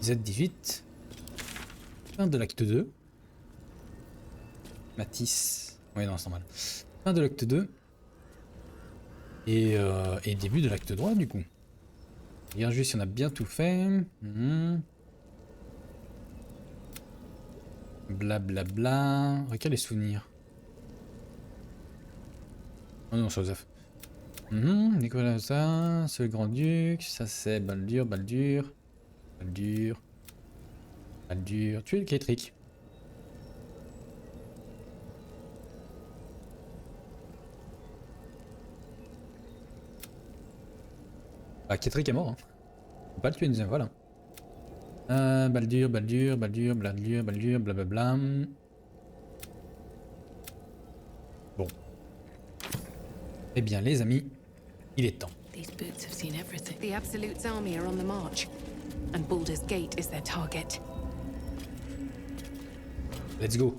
épisode 18. Fin de l'acte 2. Matisse. Oui, non, c'est normal. Fin de l'acte 2. Et début de l'acte 3, du coup. Regarde juste si on a bien tout fait. Blablabla. Regarde les souvenirs. Oh non, c'est Joseph. Nicolas, ça. C'est le grand-duc. Ça, c'est Baldur. Tuer le Kétric. Ah, Kétric est mort. Hein. Faut pas le tuer une deuxième fois là. Baldur, blablabla. Bon. Eh bien, les amis, il est temps. These boots have seen everything. The Absolute's army are on the march, and Baldur's Gate is their target. Let's go.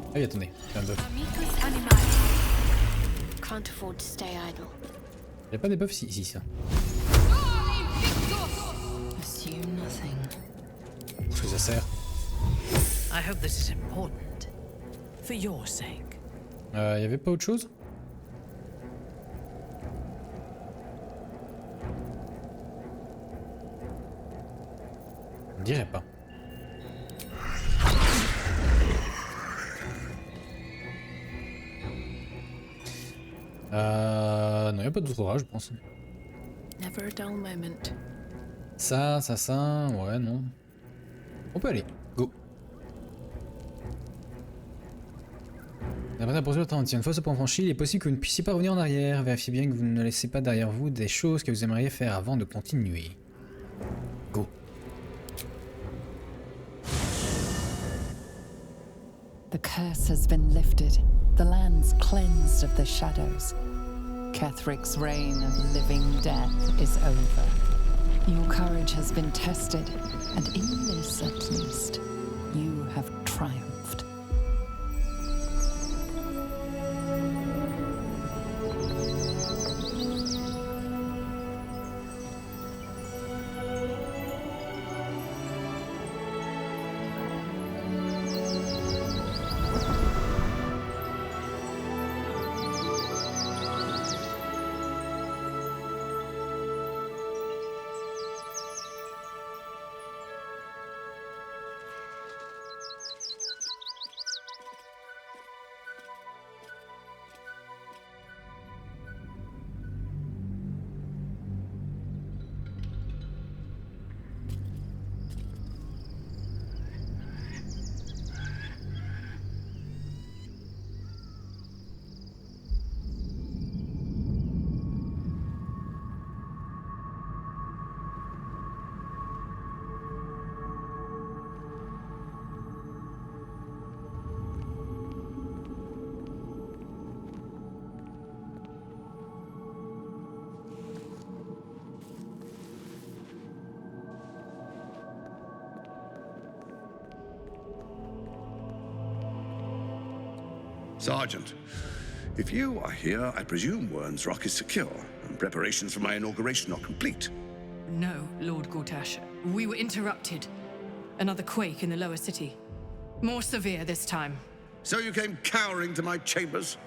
Ah oui, attendez, j'ai un buff. Can't afford to stay idle. Y'a pas des buffs ici, ça. Assume nothing. Parce que ça sert. I hope this is important. For your sake. Y'avait pas autre chose? On dirait pas. Non, y'a pas d'autre orage, je pense. Never a dull moment. Ça, ouais, non. On peut aller, go. Après la procédure attendue, une fois ce point franchi, il est possible que vous ne puissiez pas revenir en arrière. Vérifiez bien que vous ne laissez pas derrière vous des choses que vous aimeriez faire avant de continuer. Go. The curse has been lifted. The land's cleansed of the shadows. Kethric's reign of living death is over. Your courage has been tested, and in this at least, you have triumphed. Sergeant, if you are here, I presume Wern's Rock is secure, and preparations for my inauguration are complete. No, Lord Gortash. We were interrupted. Another quake in the lower city. More severe this time. So you came cowering to my chambers?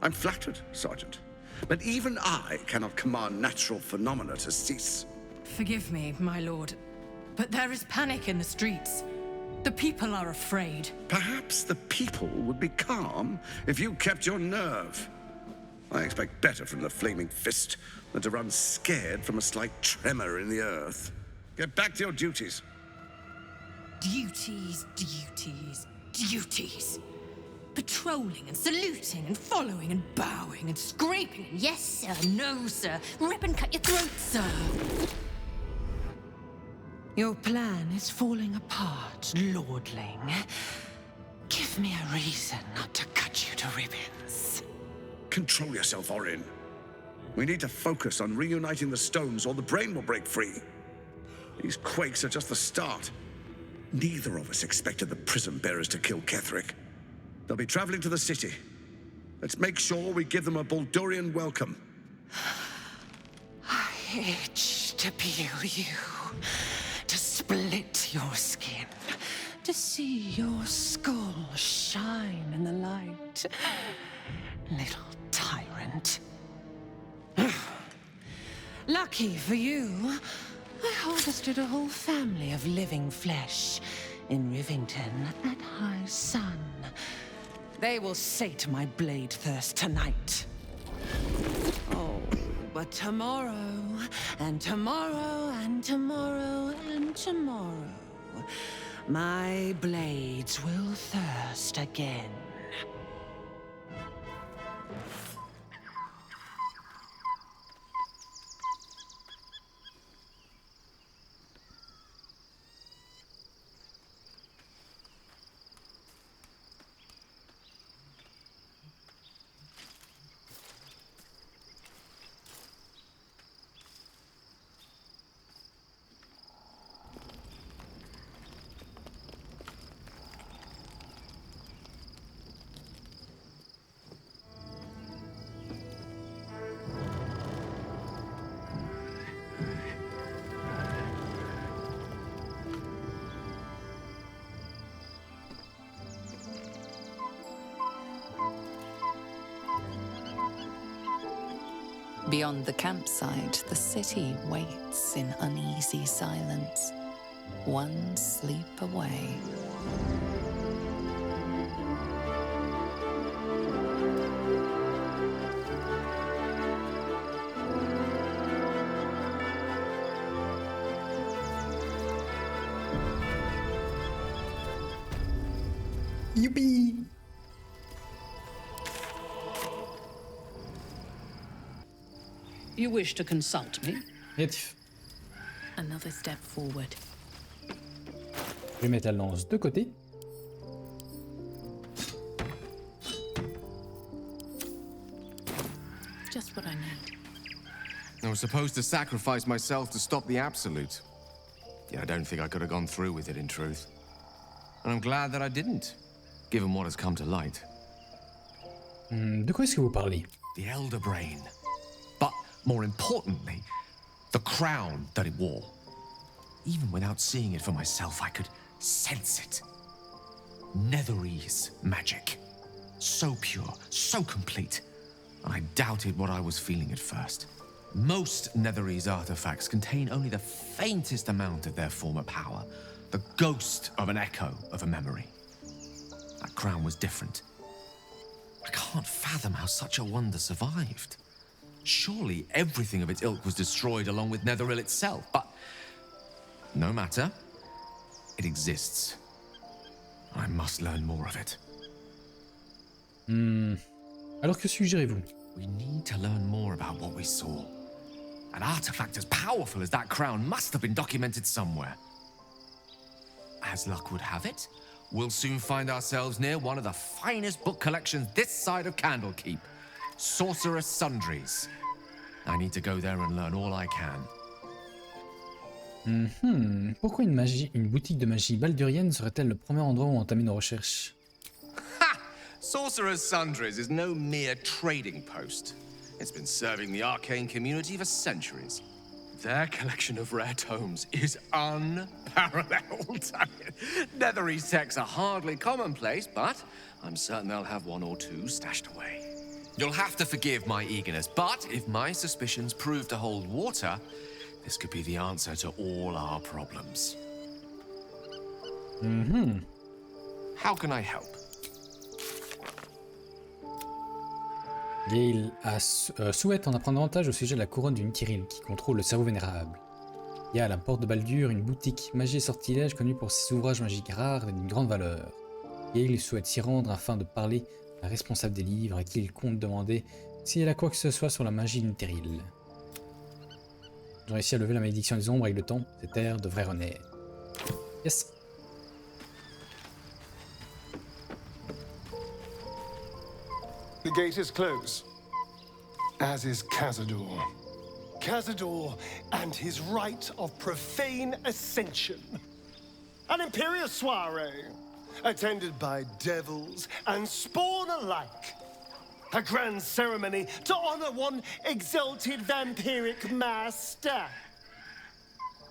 I'm flattered, Sergeant. But even I cannot command natural phenomena to cease. Forgive me, my lord, but there is panic in the streets. The people are afraid. Perhaps the people would be calm if you kept your nerve. I expect better from the flaming fist than to run scared from a slight tremor in the earth. Get back to your duties. Duties. Patrolling and saluting and following and bowing and scraping and yes sir, no sir, rip and cut your throat, sir. Your plan is falling apart, lordling. Give me a reason not to cut you to ribbons. Control yourself, Orin. We need to focus on reuniting the stones or the brain will break free. These quakes are just the start. Neither of us expected the prison bearers to kill Ketheric. They'll be traveling to the city. Let's make sure we give them a Baldurian welcome. I itch to peel you, to split your skin, to see your skull shine in the light. Little tyrant. Lucky for you, I harvested a whole family of living flesh in Rivington at high sun. They will sate my blade thirst tonight. Oh, but tomorrow, and tomorrow, and tomorrow, and tomorrow, my blades will thirst again. Beyond the campsite, the city waits in uneasy silence, one sleep away. Youpi! You wish to consult me? Négatif. Another step forward. Je vais mettre la lance de côté. Just what I need. I was supposed to sacrifice myself to stop the Absolute. Yet I don't think I could have gone through with it, in truth. And I'm glad that I didn't, given what has come to light. De quoi est-ce que vous parlez? The Elder Brain. But, more importantly, the crown that it wore. Even without seeing it for myself, I could sense it. Netherese magic. So pure, so complete. I doubted what I was feeling at first. Most Netherese artifacts contain only the faintest amount of their former power, the ghost of an echo of a memory. That crown was different. I can't fathom how such a wonder survived. Surely everything of its ilk was destroyed along with Netheril itself, but no matter. It exists. I must learn more of it. Alors que suggérez-vous? We need to learn more about what we saw. An artifact as powerful as that crown must have been documented somewhere. As luck would have it, we'll soon find ourselves near one of the finest book collections this side of Candlekeep. Sorcerer's Sundries. I need to go there and learn all I can. Pourquoi une boutique de magie baldurienne serait-elle le premier endroit où entamer nos recherches? Ha! Sorcerer's Sundries is no mere trading post. It's been serving the arcane community for centuries. Their collection of rare tomes is unparalleled. Netherese texts are hardly commonplace, but I'm certain they'll have one or two stashed away. You'll have to forgive my eagerness, but if my suspicions prove to hold water, this could be the answer to all our problems. How can I help? Gale souhaite en apprendre davantage au sujet de la couronne du Nithiril qui contrôle le cerveau vénérable. Il y a à la Porte de Baldur une boutique magie et sortilège connue pour ses ouvrages magiques rares et d'une grande valeur. Gale souhaite s'y rendre afin de parler à la responsable des livres à qui il compte demander si elle a quoi que ce soit sur la magie du Nithiril. J'ai réussi à lever la malédiction des ombres avec le temps, cette ère devrait renaître. Yes! The gate is closed, as is Cazador. Cazador and his rite of profane ascension. An imperial soiree, attended by devils and spawn alike. A grand ceremony to honor one exalted vampiric master.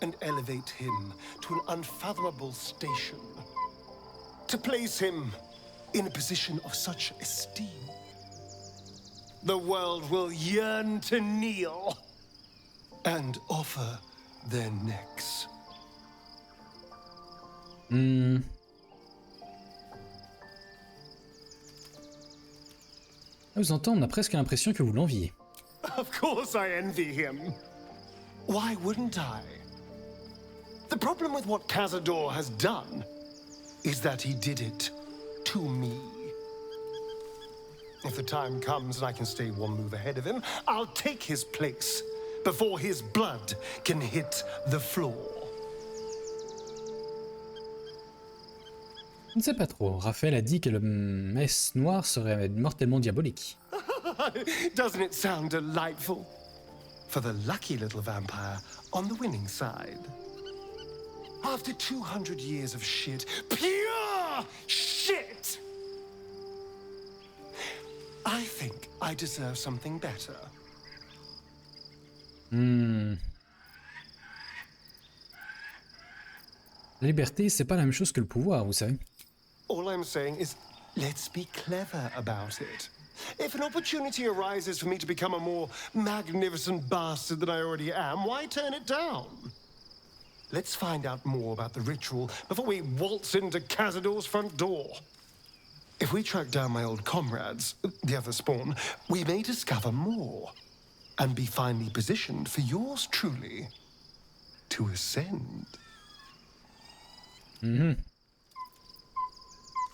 and elevate him to an unfathomable station. To place him in a position of such esteem, the world will yearn to kneel and offer their necks. À vous entendre, on a presque l'impression que vous l'enviez. Of course I envy him. Why wouldn't I? The problem with what Cazador has done is that he did it to me. If the time comes and I can stay one move ahead of him, I'll take his place before his blood can hit the floor. Je ne sais pas trop. Raphaël a dit que le mess noir serait mortellement diabolique. Doesn't it sound delightful? For the lucky little vampire on the winning side. After 200 years of shit, pure shit! I think I deserve something better. La liberté, c'est pas la même chose que le pouvoir, vous savez. All I'm saying is, let's be clever about it. If an opportunity arises for me to become a more magnificent bastard than I already am, why turn it down? Let's find out more about the ritual before we waltz into Cazador's front door. If we track down my old comrades, the other spawn, we may discover more and be finally positioned for yours truly to ascend. Bien,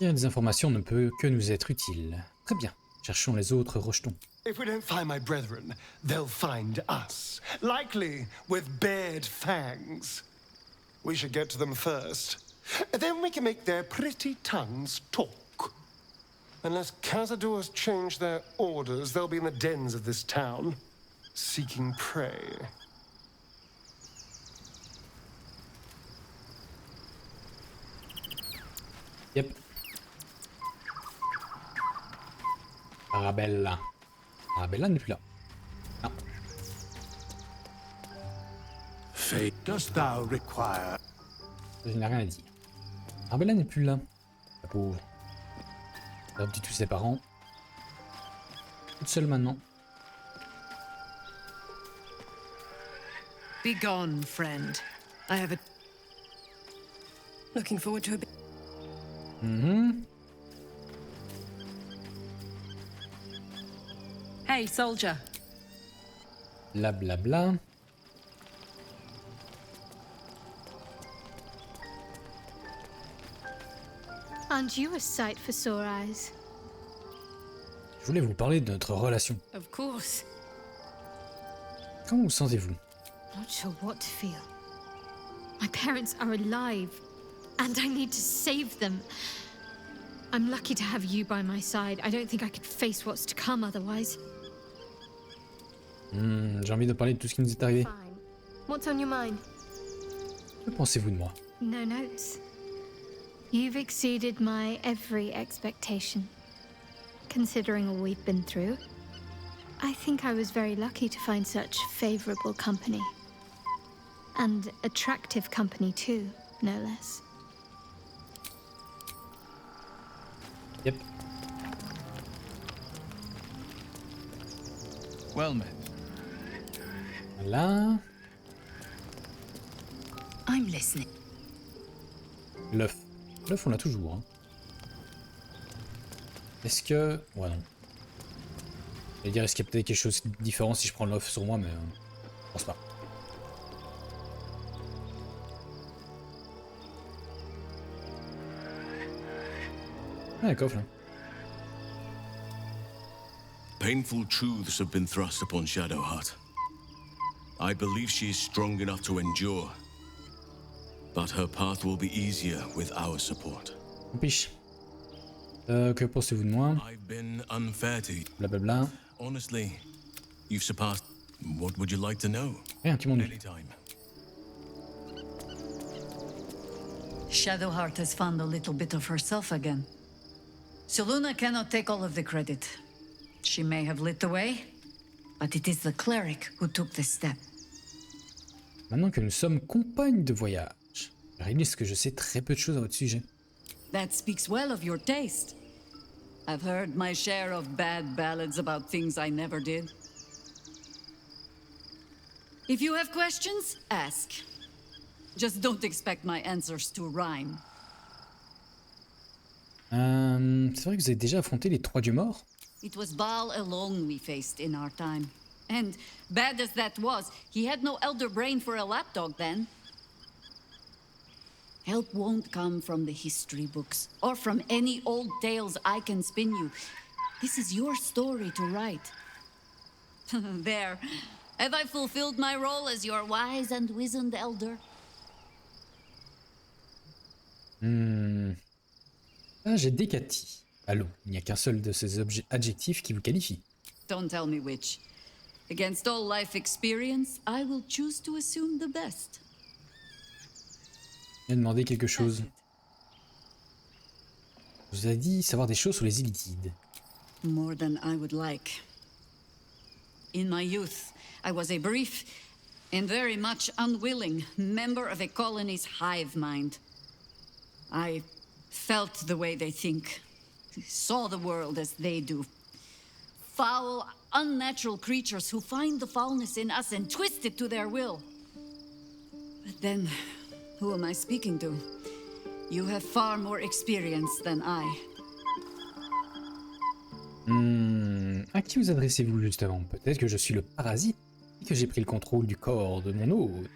des informations ne peut que nous être utiles. Très bien. Cherchons les autres rejetons. If we don't find my brethren, they'll find us, likely with bared fangs. We should get to them first. Then we can make their pretty tongues talk. Unless Cazadors change their orders, they'll be in the dens of this town, seeking prey. Yep. Arabella. Arabella n'est plus là. Non. Fate dost thou require? Je n'ai rien à dire. Arabella n'est plus là. La pauvre. Elle a perdu tous ses parents. Toute seule maintenant. Be gone, friend. I have a... Looking forward to a bit. Hey, soldier. Bla bla bla. Aren't you a sight for sore eyes? Je voulais vous parler de notre relation. Of course. Comment vous sentez-vous? Not sure what to feel. My parents are alive, and I need to save them. I'm lucky to have you by my side. I don't think I could face what's to come otherwise. J'ai envie de parler de tout ce qui nous est arrivé. Fine. What's on your mind? Que pensez-vous de moi? No notes. You've exceeded my every expectation. Considering all we've been through, I think I was very lucky to find such favorable company. And attractive company too, no less. Yep. Well met. Voilà. I'm listening. L'œuf. L'œuf, on l'a toujours. Hein. Est-ce que... Ouais, non. Je vais dire, est-ce qu'il y a peut-être quelque chose de différent si je prends l'œuf sur moi, mais... je pense pas. Ah, un coffre, là. Painful truths have been thrust upon Shadowheart. I believe she is strong enough to endure. But her path will be easier with our support. Piche. Que pensez-vous de moi? I've been unfair to you. Blablabla. Honestly, you've surpassed. What would you like to know? Rien, tu m'en dis. Anytime. Shadowheart has found a little bit of herself again. Ilona cannot take all of the credit. She may have lit the way, but it is the cleric who took this step. Maintenant que nous sommes compagnes de voyage, je réalise que je sais très peu de choses à votre sujet. That speaks well of your taste. I've heard my share of bad ballads about things I never did. If you have questions, ask. Just don't expect my answers to rhyme. C'est vrai que vous avez déjà affronté les trois dieux morts? It was Baal alone we faced in our time. And bad as that was, he had no elder brain for a lapdog then. Help won't come from the history books, or from any old tales I can spin you. This is your story to write. There. Have I fulfilled my role as your wise and wizened elder? Ah, j'ai Décati. Allons, il n'y a qu'un seul de ces adjectifs qui vous qualifie. Don't tell me which. Against all life experience, I will choose to assume the best. Je viens de demander quelque chose. Je vous ai dit savoir des choses sur les Illidides. More than I would like. In my youth, I was a brief and very much unwilling member of a colony's hive mind. I felt the way they think, saw the world as they do. Foul, unnatural creatures who find the foulness in us and twist it to their will. But then, who am I speaking to? You have far more experience than I. À qui vous adressez-vous justement? Peut-être que je suis le parasite et que j'ai pris le contrôle du corps de mon hôte.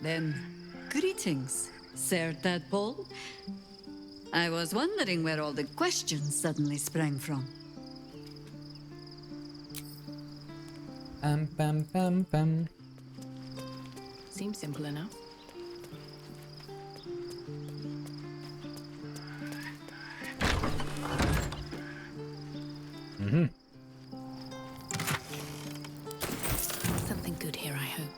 Then, greetings, Sir Tadpole. I was wondering where all the questions suddenly sprang from. Pam pam pam pam. Seems simple enough. Something good here, I hope.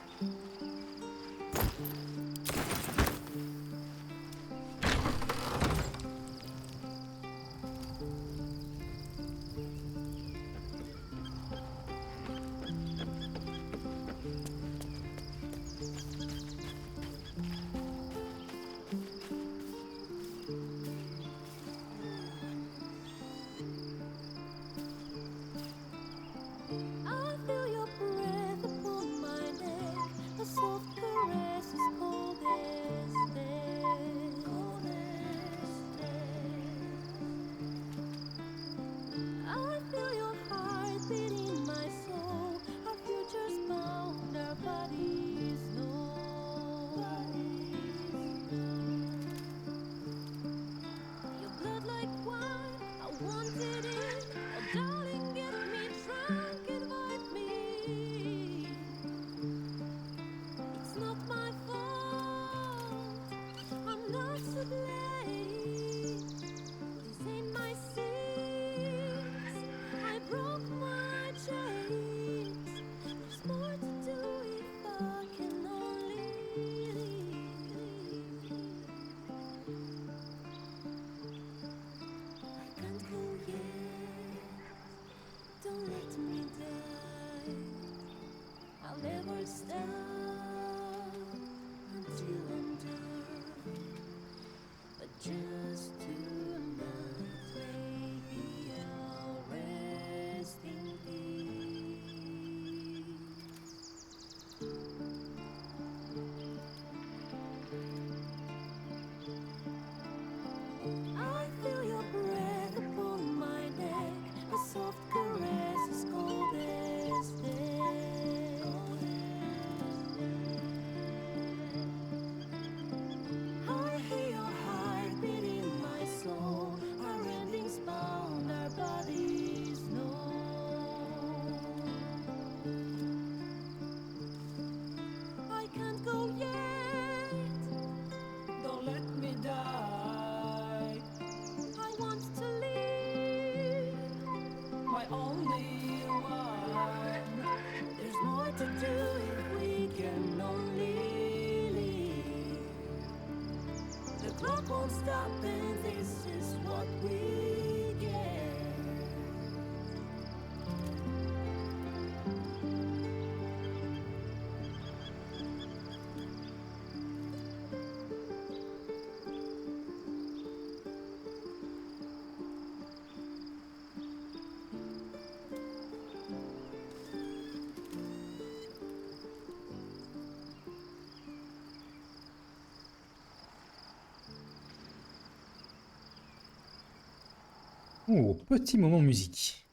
Oh, petit moment musique.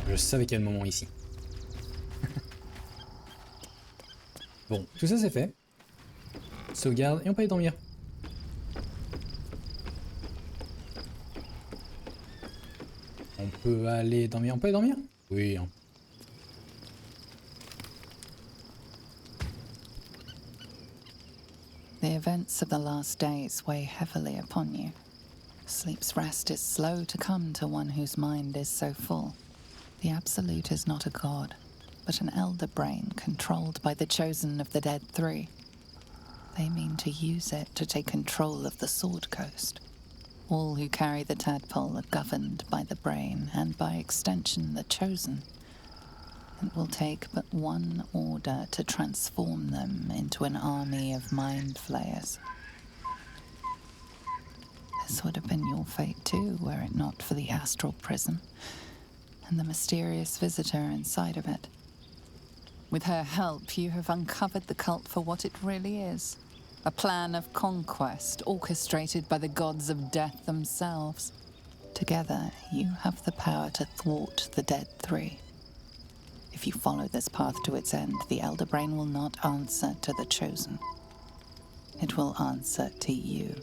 Je savais qu'il y a un moment ici. Bon, tout ça c'est fait. Sauvegarde et on peut aller dormir. On peut aller dormir, on peut aller dormir? Oui. Hein. The events of the last days weigh heavily upon you. Sleep's rest is slow to come to one whose mind is so full. The Absolute is not a god, but an elder brain controlled by the chosen of the Dead Three. They mean to use it to take control of the Sword Coast. All who carry the tadpole are governed by the brain, and by extension the chosen. It will take but one order to transform them into an army of mind flayers. This would have been your fate too, were it not for the astral prison, and the mysterious visitor inside of it. With her help, you have uncovered the cult for what it really is. A plan of conquest orchestrated by the gods of death themselves. Together, you have the power to thwart the Dead Three. If you follow this path to its end, the Elder Brain will not answer to the Chosen. It will answer to you.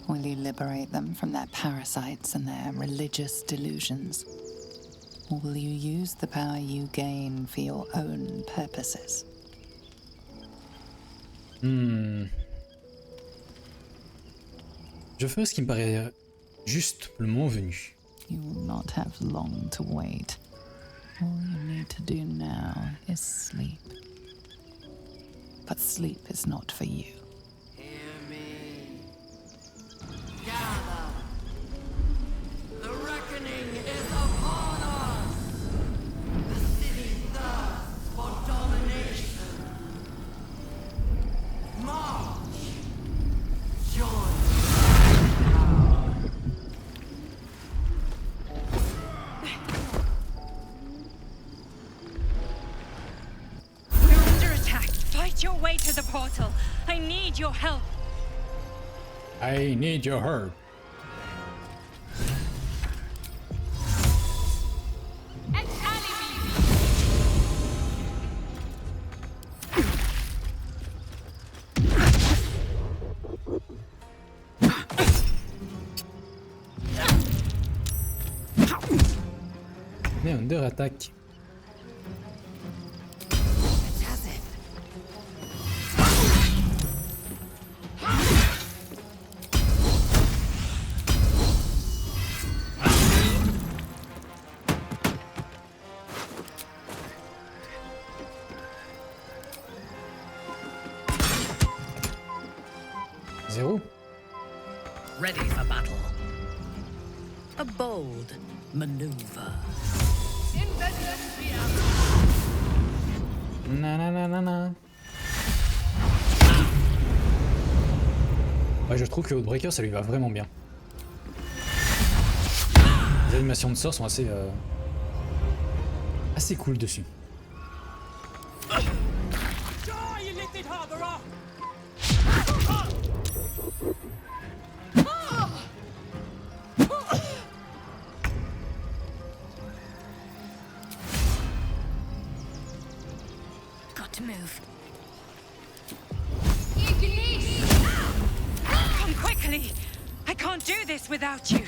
Will you liberate them from their parasites and their religious delusions? Or will you use the power you gain for your own purposes? Je ferai ce qui me paraît juste le moment venu. You will not have long to wait. All you need to do now is sleep. But sleep is not for you. Hear me. Gather. The reckoning is upon us. The city thirsts for domination. March. Join. Your way to the portal. I need your help. I need your help. Mais Under attaque. Zéro. Ready for battle. A bold maneuver. Nanana. Ouais, je trouve que le Outbreaker ça lui va vraiment bien. Les animations de sorts sont assez cool dessus. Got to move. Come quickly. I can't do this without you.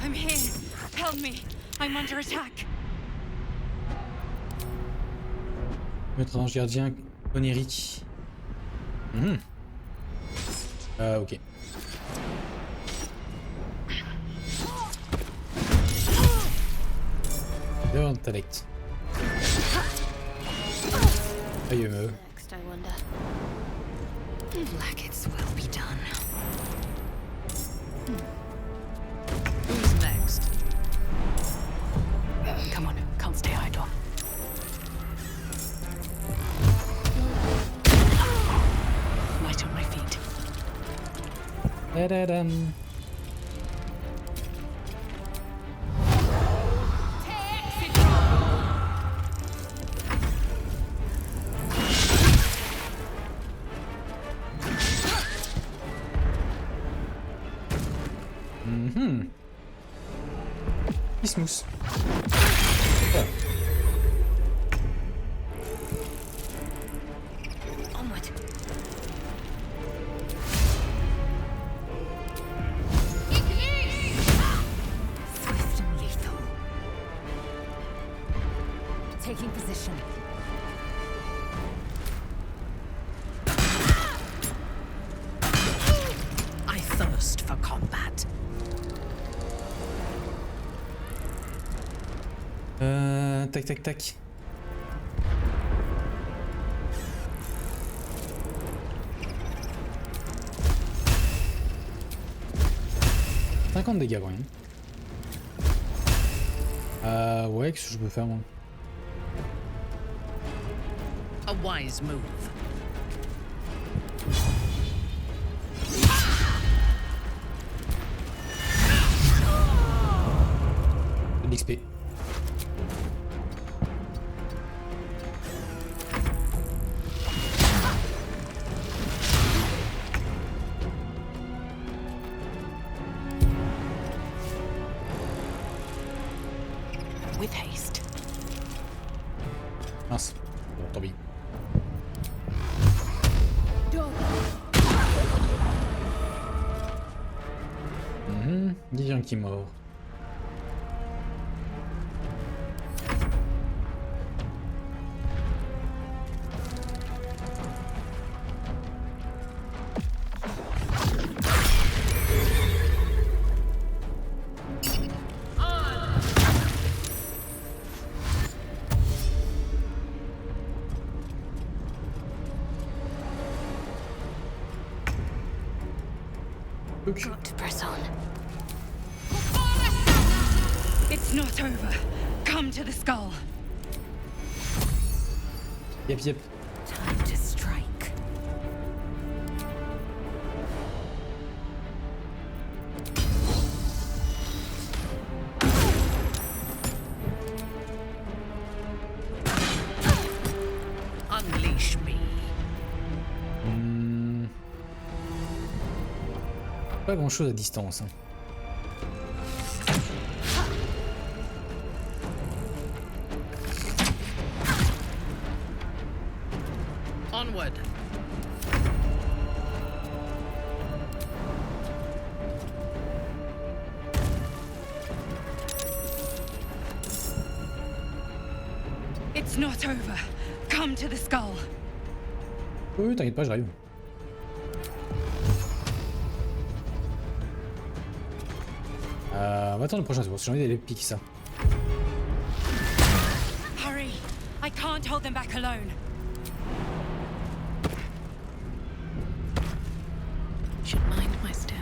I'm here. Help me. I'm under attack. Notre ange gardien onirique. Ok. Intellect. Aïe, Next, I wonder. Blackets will be done. Who's next? Come on, can't stay idle. Light on my feet. Da-da-dum. Smooth. Yeah. Onward. Swift and lethal. Taking position. I thirst for combat. Tac tac tac. « 50 dégâts quand même. Ouais, qu'est-ce que je peux faire moi? A wise move. De l'XP. With haste. Mince. Bon, tant pis. Dis un qui mord. Got to press on. It's not over. Come to the skull. Yep. Time to strike. Unleash me. Pas grand chose à distance. Hein. Onward. It's not over. Come to the skull. Oui, t'inquiète pas, j'arrive. On va attendre le prochain tour, j'ai envie d'aller piquer ça. Hurry! I can't hold them back alone. Should mind my step.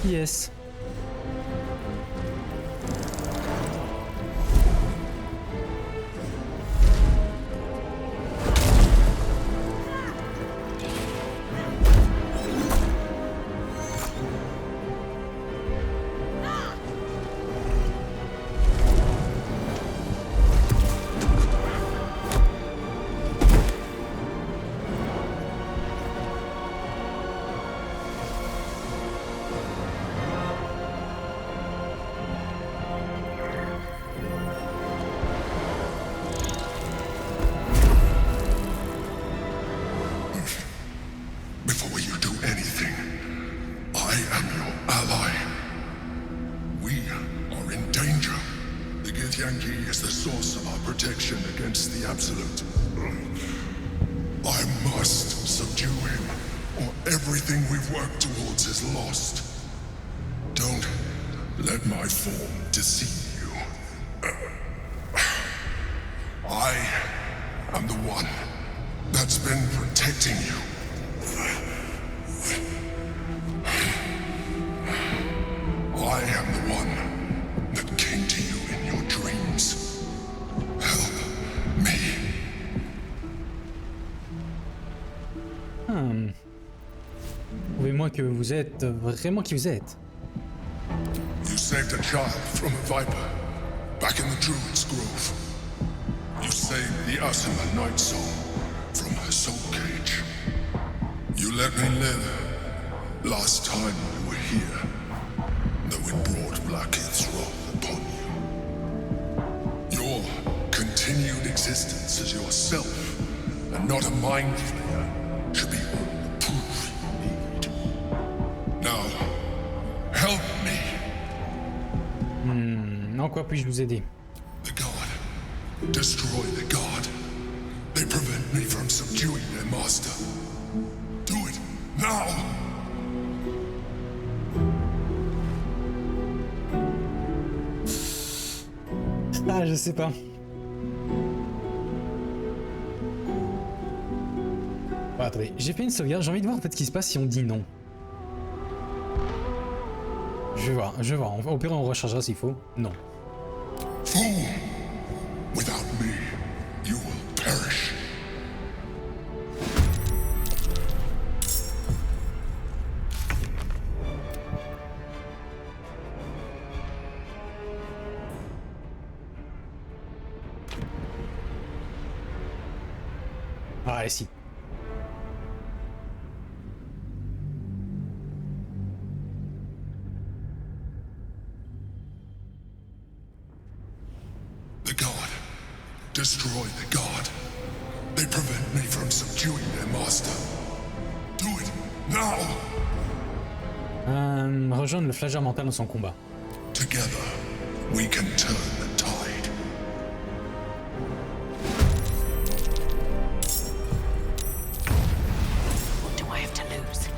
Yes. ally. We are in danger. The Githyanki is the source of our protection against the Absolute. I must subdue him, or everything we've worked towards is lost. Don't let my form deceive you. I am the one that's been protecting you. I am the one that came to you in your dreams. Help me. Prouvez-moi que vous êtes vraiment qui vous êtes. You saved a child from a viper back in the Druid's Grove. You saved the Asima Night Soul from her soul cage. You let me live last time we were here, though it brought Blackheath's wrath upon you. Your continued existence as yourself, and not a mind flayer, should be all the proof you need. Now, help me. En quoi puis-je vous aider? The God. Destroy the God. They prevent me from subduing their master. Do it now! Ah, je sais pas. Bon, attendez, j'ai fait une sauvegarde, j'ai envie de voir en fait ce qui se passe si on dit non. Je vais voir. Au pire on rechargera s'il faut. Non. Fool! Without me, you will perish. Ah, allez, si. The God. Destroy the God. They prevent me from subduing their master. Do it now! Rejoindre le flageur mental dans son combat. Together, we can turn the tide. What do I have to lose?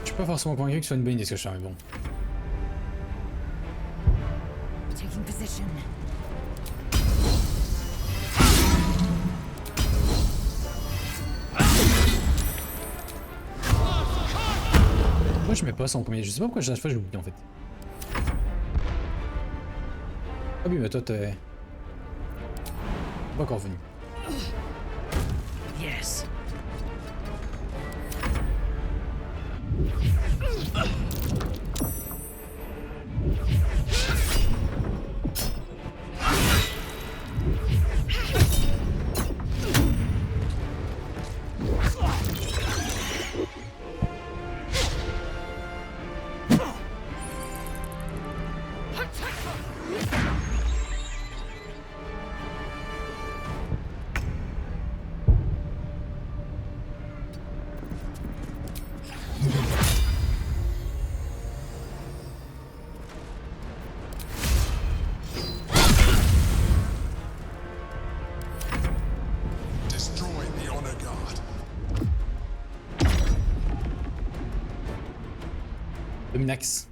Je suis pas forcément convaincu que ce soit une bonne idée ce que je fais, mais bon. Taking position. Moi je mets pas ça en premier, je sais pas pourquoi chaque fois j'oublie en fait. Ah oui mais toi t'es pas encore venu. Yes. Dominax.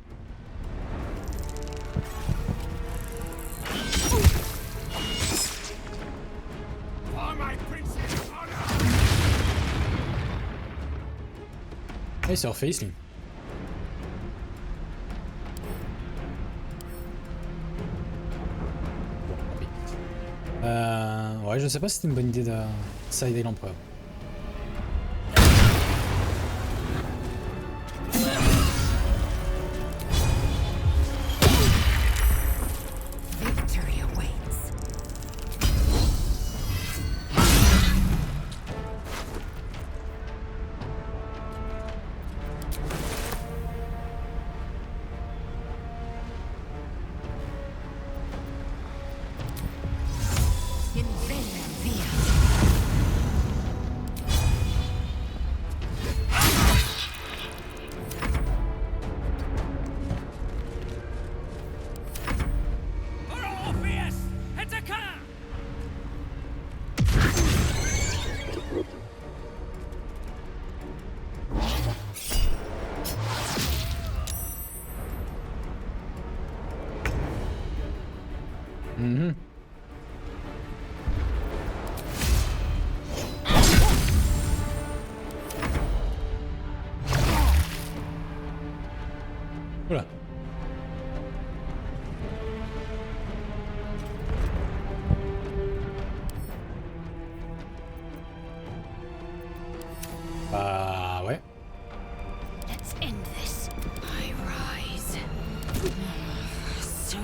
Ah, il s'est reface lui. Ouais, je sais pas si c'était une bonne idée de sider l'empereur. You Bah ouais. Let's end this. I rise. Soon.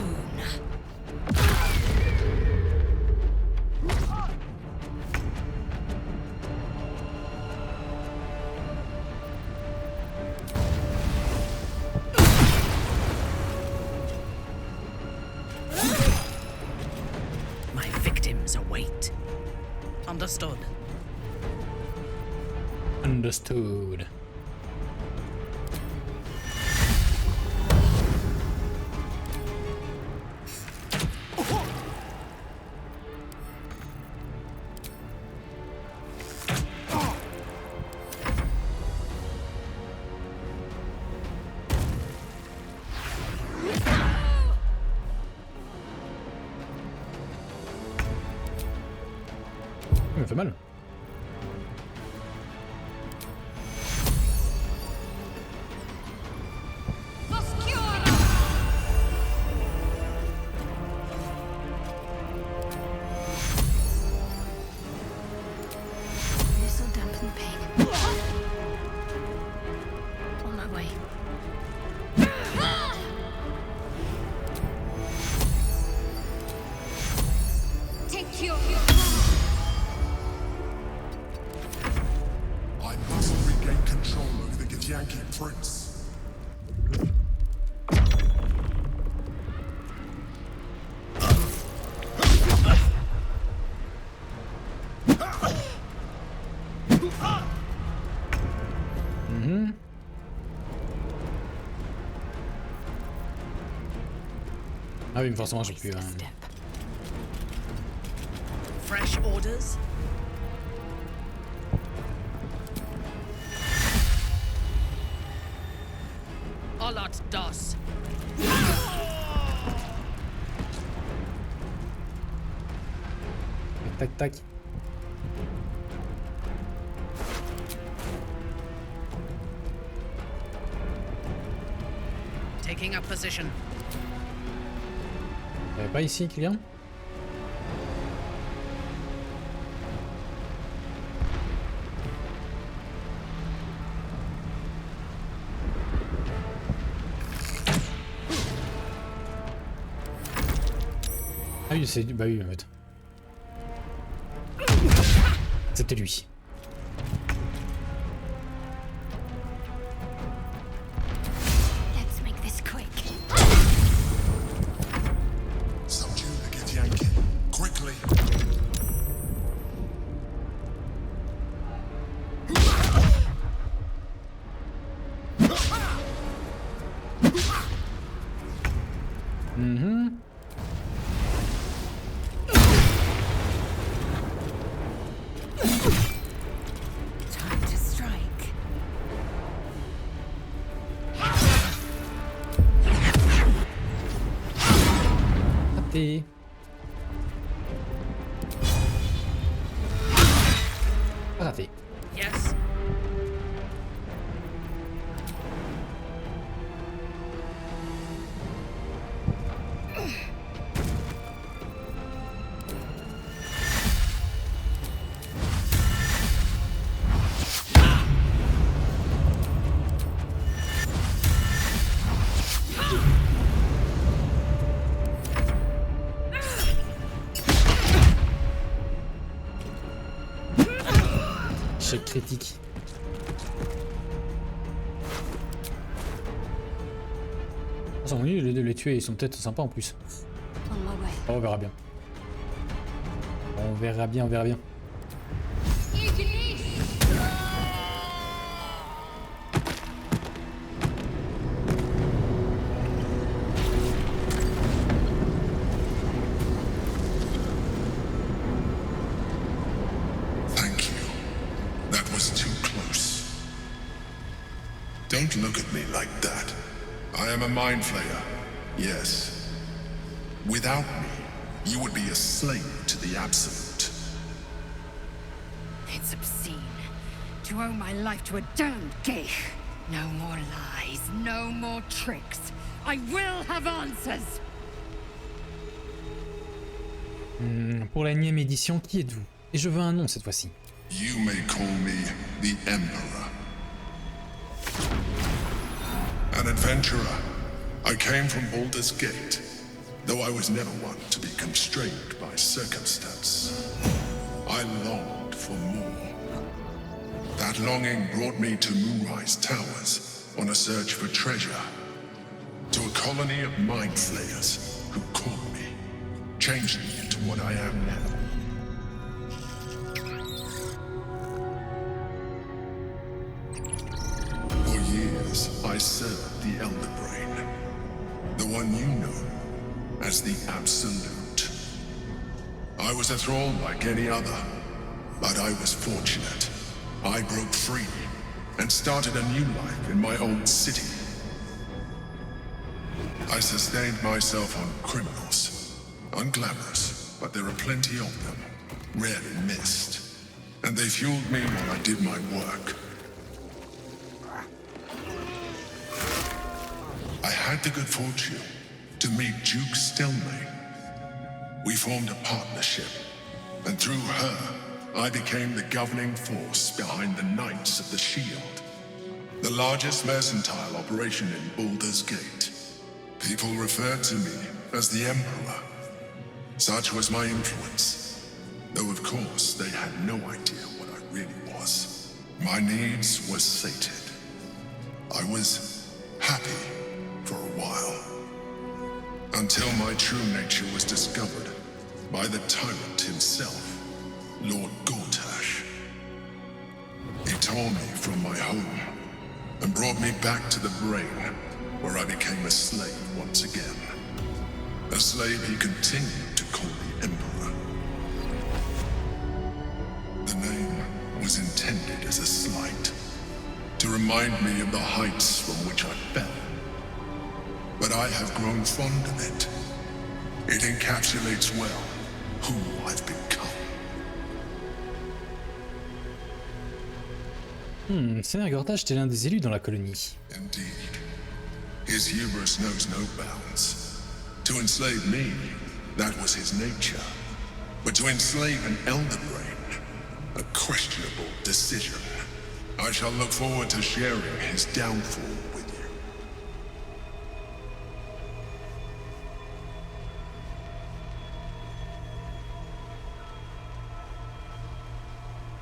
My victims await. Understood. Understood. Il me fait mal. This'll dampen the pain. On my way. Take your I must regain control over the Githyanki prince. Ah oui, mais forcément j'ai plus. Fresh orders? Alat das. Tac tac. Taking up position. Y'avait pas ici quelqu'un? Ah oui, c'est... Bah oui, en fait. C'était lui. Let's make this quick. Subdue the Githyanki. Quickly. Time to strike. Raté. Raté. Yes. Échec critique. Ah, oui, les tuer, ils sont peut-être sympas en plus. On my way. Oh, on verra bien. On verra bien, on verra bien. Thank you. That was too close. Don't look at me like that. I am a mind flayer. Yes. Without me, you would be a slave to the Absolute. It's obscene to owe my life to a damned geich. No more lies, no more tricks. I will have answers. Pour la 9e édition, qui êtes-vous? Et je veux un nom cette fois-ci. You may call me the Emperor. An adventurer, I came from Baldur's Gate, though I was never one to be constrained by circumstance. I longed for more. That longing brought me to Moonrise Towers on a search for treasure, to a colony of mind flayers who caught me, changed me into what I am now. For years, I served the Elder Brain, the one you know as the Absolute. I was a thrall like any other, but I was fortunate. I broke free and started a new life in my own city. I sustained myself on criminals, unglamorous, but there are plenty of them, rarely missed. And they fueled me while I did my work. I had the good fortune to meet Duke Stelmane. We formed a partnership, and through her, I became the governing force behind the Knights of the Shield, the largest mercantile operation in Baldur's Gate. People referred to me as the Emperor. Such was my influence, though of course they had no idea what I really was. My needs were sated. I was happy for a while, until my true nature was discovered by the tyrant himself, Lord Gortash. He tore me from my home and brought me back to the Brain, where I became a slave once again. A slave he continued to call the Emperor. The name was intended as a slight, to remind me of the heights from which I fell. But I have grown fond of it. It encapsulates well who I've become. Seigneur Gortash était l'un des élus dans la colonie. Indeed. His hubris knows no bounds. To enslave me, that was his nature. But to enslave an Elder Brain, a questionable decision. I shall look forward to sharing his downfall with you.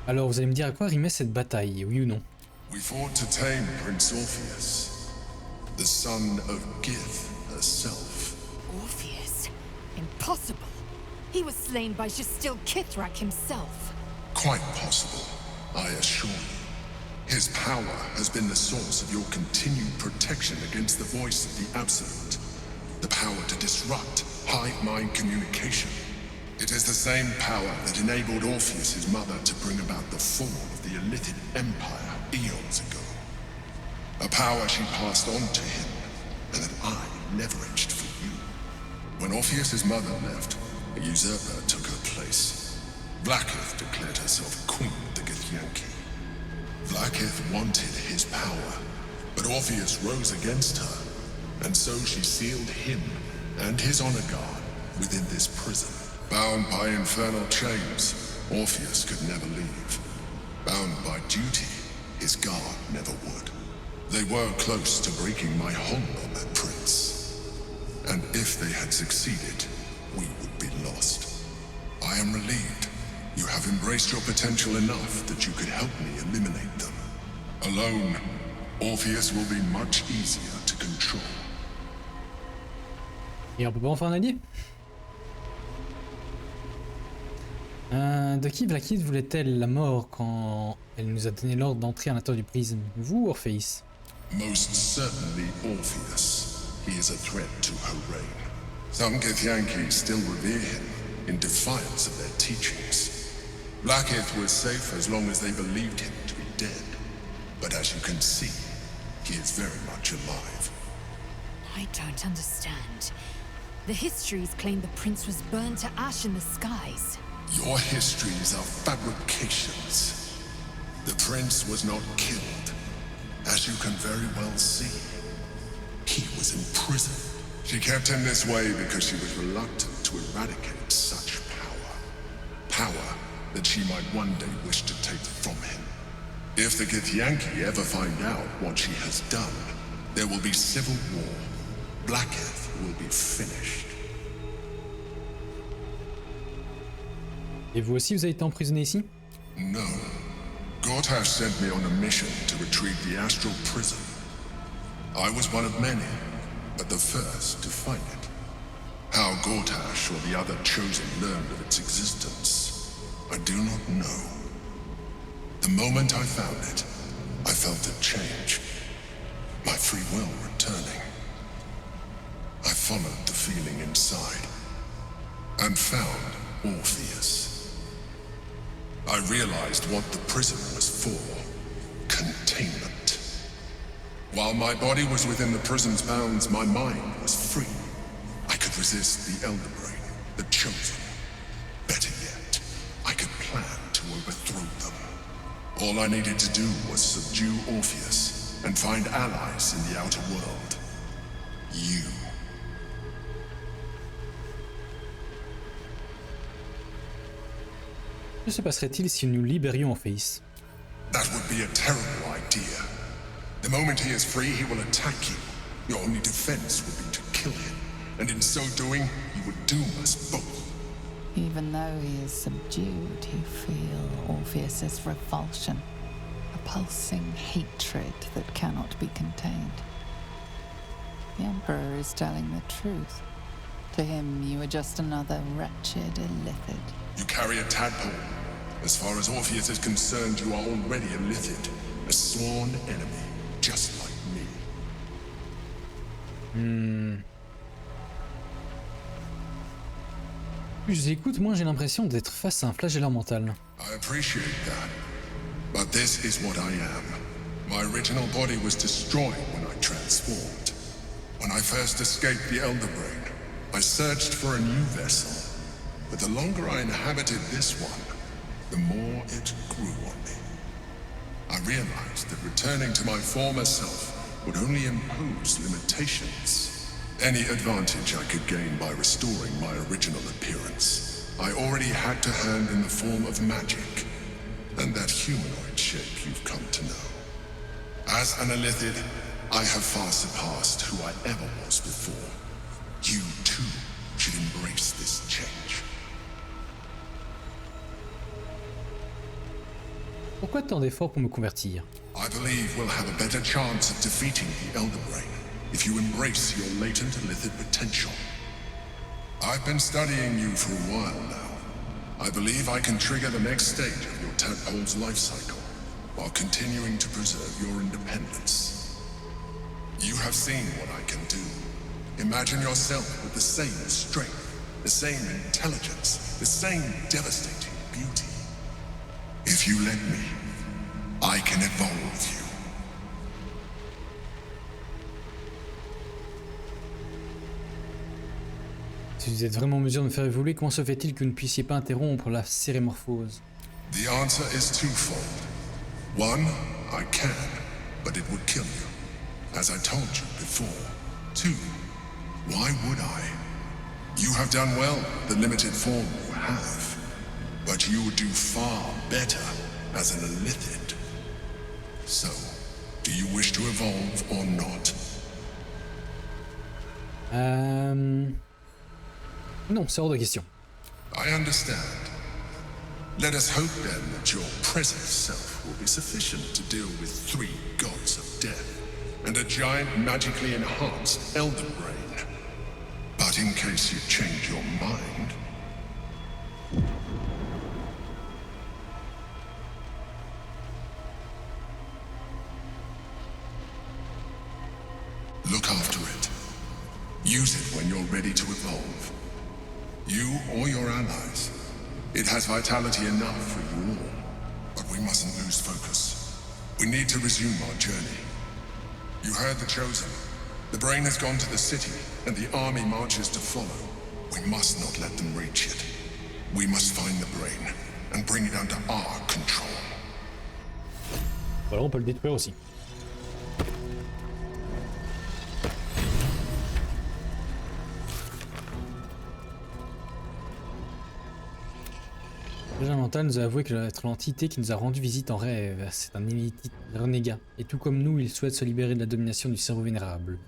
Alors vous allez me dire à quoi rimait cette bataille, oui ou non? We fought to tame Prince Orpheus, the son of Gith herself. Orpheus? Impossible. He was slain by Justil Kithrak himself. Quite possible, I assure you. His power has been the source of your continued protection against the voice of the Absolute. The power to disrupt hive mind communication. It is the same power that enabled Orpheus' mother to bring about the fall of the Illithid Empire eons ago. A power she passed on to him, and that I leveraged for you. When Orpheus' mother left, a usurper took her place. Blackith declared herself Queen of the Githyanki. Blackith wanted his power, but Orpheus rose against her, and so she sealed him and his honor guard within this prison. Bound by infernal chains, Orpheus could never leave. Bound by duty, his guard never would. They were close to breaking my hold on that prince. And if they had succeeded, we would be lost. I am relieved. You have embraced your potential enough that you could help me eliminate them. Alone, Orpheus will be much easier to control. Et on peut pas en faire un allié? De qui Blackith voulait-elle la mort quand elle nous a donné l'ordre d'entrer à l'intérieur du prisme? Vous ou Orpheus? Most certainly Orpheus. He is a threat to her reign. Some Githyanki still revere him in defiance of their teachings. Blackith was safe as long as they believed him to be dead. But as you can see, he is very much alive. I don't understand. The histories claim the prince was burned to ash in the skies. Your histories are fabrications. The prince was not killed, as you can very well see. He was imprisoned. She kept him this way because she was reluctant to eradicate such power. Power that she might one day wish to take from him. If the Githyanki ever find out what she has done, there will be civil war. Blackheath will be finished. Et vous aussi, vous avez été emprisonné ici? No. Gortash sent me on a mission to retrieve the astral prison. I was one of many, but the first to find it. How Gortash or the other chosen learned of its existence, I do not know. The moment I found it, I felt a change. My free will returning. I followed the feeling inside, and found Orpheus. I realized what the prison was for. Containment. While my body was within the prison's bounds, my mind was free. I could resist the Elder Brain, the Chosen. Better yet, I could plan to overthrow them. All I needed to do was subdue Orpheus and find allies in the outer world. You. Que se passerait-il si nous libérions Orpheus? That would be a terrible idea. The moment he is free, he will attack you. Your only defense would be to kill him, and in so doing, he would doom us both. Even though he is subdued, you feel Orpheus's revulsion, a pulsing hatred that cannot be contained. The Emperor is telling the truth. To him, you are just another wretched illithid. You carry a tadpole. As far as Orpheus is concerned, you are already a lithid, a sworn enemy, just like me. Plus je les écoute, moins j'ai l'impression d'être face à un flagelleur mental. I appreciate that, but this is what I am. My original body was destroyed when I transformed. When I first escaped the Elder Brain, I searched for a new vessel. But the longer I inhabited this one, the more it grew on me. I realized that returning to my former self would only impose limitations. Any advantage I could gain by restoring my original appearance, I already had to hand in the form of magic, and that humanoid shape you've come to know. As an illithid, I have far surpassed who I ever was before. You, too, should embrace this change. Pourquoi tant d'efforts pour me convertir? I believe we'll have a better chance of defeating the Elder Brain if you embrace your latent illithid potential. I've been studying you for a while now. I believe I can trigger the next stage of your tadpole's life cycle while continuing to preserve your independence. You have seen what I can do. Imagine yourself with the same strength, the same intelligence, the same devastating beauty. If you let me, I can evolve you. Si vous êtes vraiment en mesure de me faire évoluer, comment se fait-il que vous ne puissiez pas interrompre la cérémorphose? The answer is twofold. One, I can, but it would kill you, as I told you before. Two, why would I? You have done well, the limited form you have. But you would do far better as an illithid. So, do you wish to evolve or not? Non, c'est hors de question. I understand. Let us hope then that your present self will be sufficient to deal with 3 gods of death and a giant magically enhanced Elder Brain. But in case you change your mind... Look after it. Use it when you're ready to evolve. You or your allies. It has vitality enough for you all. But we mustn't lose focus. We need to resume our journey. You heard the Chosen. The Brain has gone to the city, and the army marches to follow. We must not let them reach it. We must find the Brain, and bring it under our control. Voilà, on peut le détruire aussi. Déjà élémental nous a avoué que être l'entité qui nous a rendu visite en rêve. C'est un renégat. Et tout comme nous, il souhaite se libérer de la domination du cerveau vénérable.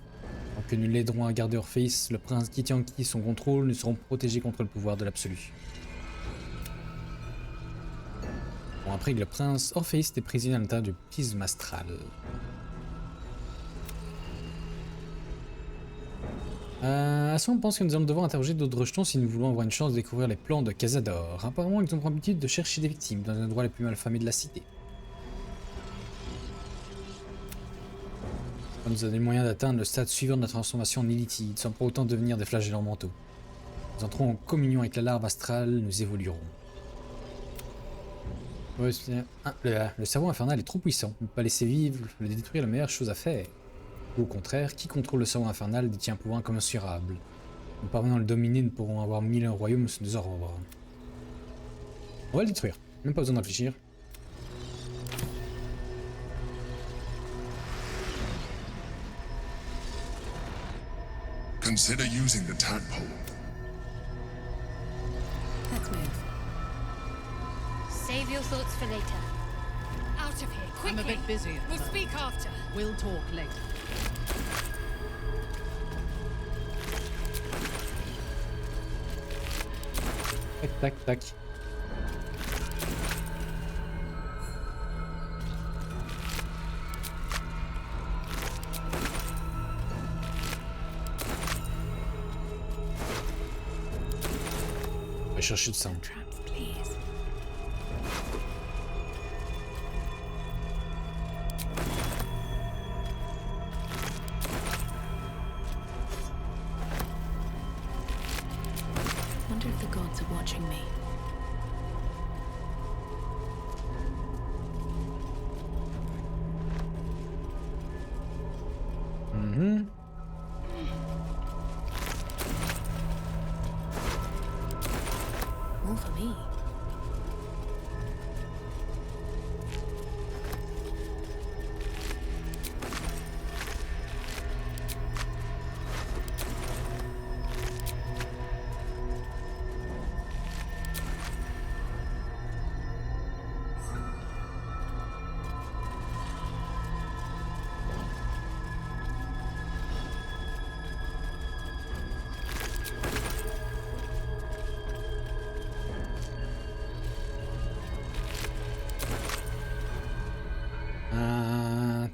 Tant que nous l'aiderons à garder Orpheus, le prince Githyanki et son contrôle, nous serons protégés contre le pouvoir de l'absolu. Bon, après le prince, Orpheus était prisonnier à l'intérieur du prisme astral. On pense que nous allons devoir interroger d'autres jetons si nous voulons avoir une chance de découvrir les plans de Cazador. Apparemment, ils ont pour habitude de chercher des victimes dans les endroits les plus malfamés de la cité. Ça nous a donné le moyen d'atteindre le stade suivant de la transformation en illithide, sans pour autant devenir des flagellants mentaux. Nous entrons en communion avec la larve astrale, nous évoluerons. Ouais, le cerveau infernal est trop puissant. Ne pas laisser vivre, le détruire est la meilleure chose à faire. Ou au contraire, qui contrôle le cerveau infernal détient un pouvoir incommensurable. En parvenant à le dominer, nous pourrons avoir 1001 royaumes sous nos ordres. On va le détruire, même pas besoin de réfléchir. Consider using the tadpole. Let's move. Save your thoughts for later. Out of here, quickly! I'm a bit busy at the We'll moment. speak after. We'll talk later. Tac, tac, tac. On va chercher le sang. Wonder if the gods are watching me. More for me.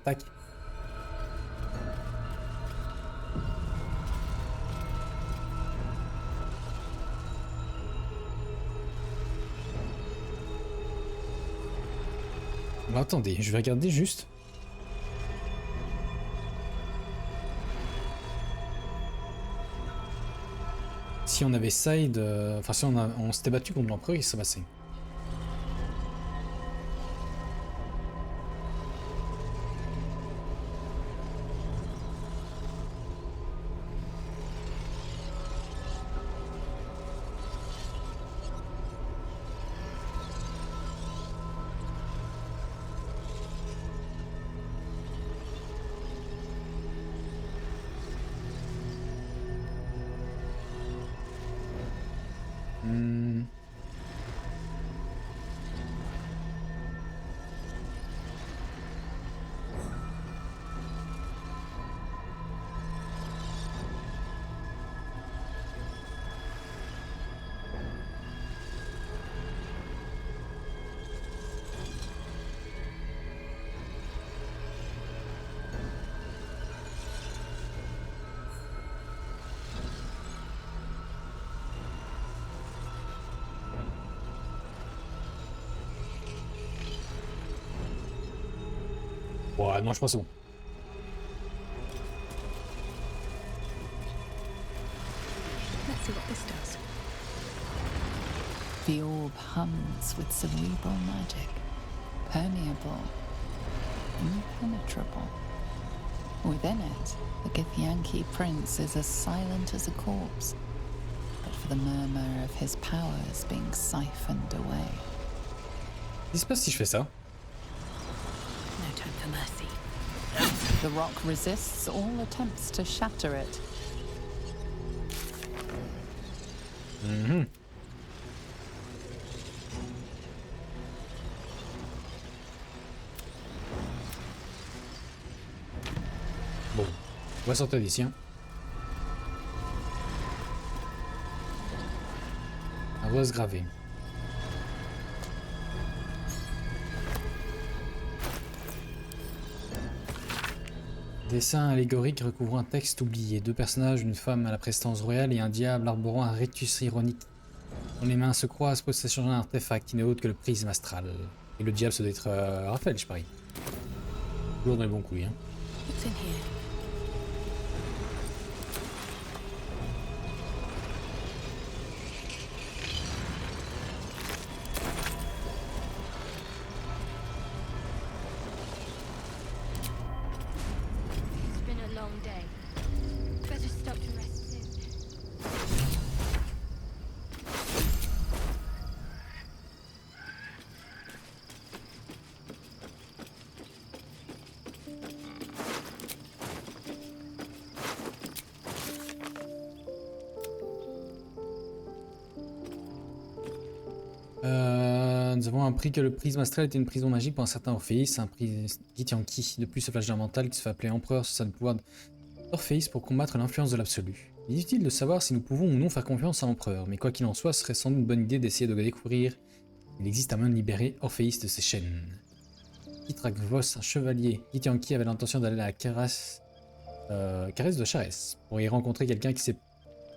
Tac. Bah, attendez, je vais regarder juste. Si on avait side, enfin si on s'était battu contre l'empereur, il s'est passé. Ouais, non, je pense que c'est bon. Let's see what this does. The orb hums with cerebral magic, permeable, impenetrable. Within it, the Githyanki prince is as silent as a corpse, but for the murmur of his powers being siphoned away. Qu'est-ce qui se passe si je fais ça? No time for mercy. The rock resists all attempts to shatter it. va sortir d'ici. Hein. Un rose gravé. Dessin allégorique recouvrant un texte oublié. Deux personnages, une femme à la prestance royale et un diable arborant un rictus ironique. Dont les mains se croisent pour s'échanger un artefact qui n'est autre que le prisme astral. Et le diable, ça doit être Raphaël, je parie. Toujours dans les bons couilles. Hein. Nous avons appris que le prisme astral était une prison magique pour un certain Orpheus, un Githyanki. De plus, ce flageur mental qui se fait appeler empereur se sert du pouvoir d'Orpheus pour combattre l'influence de l'absolu. Il est utile de savoir si nous pouvons ou non faire confiance à l'empereur, mais quoi qu'il en soit, ce serait sans doute une bonne idée d'essayer de découvrir. Il existe un moyen de libérer Orpheus de ses chaînes. Kitrakvos, un chevalier Githyanki, avait l'intention d'aller à la caresse de Charès, pour y rencontrer quelqu'un qui sait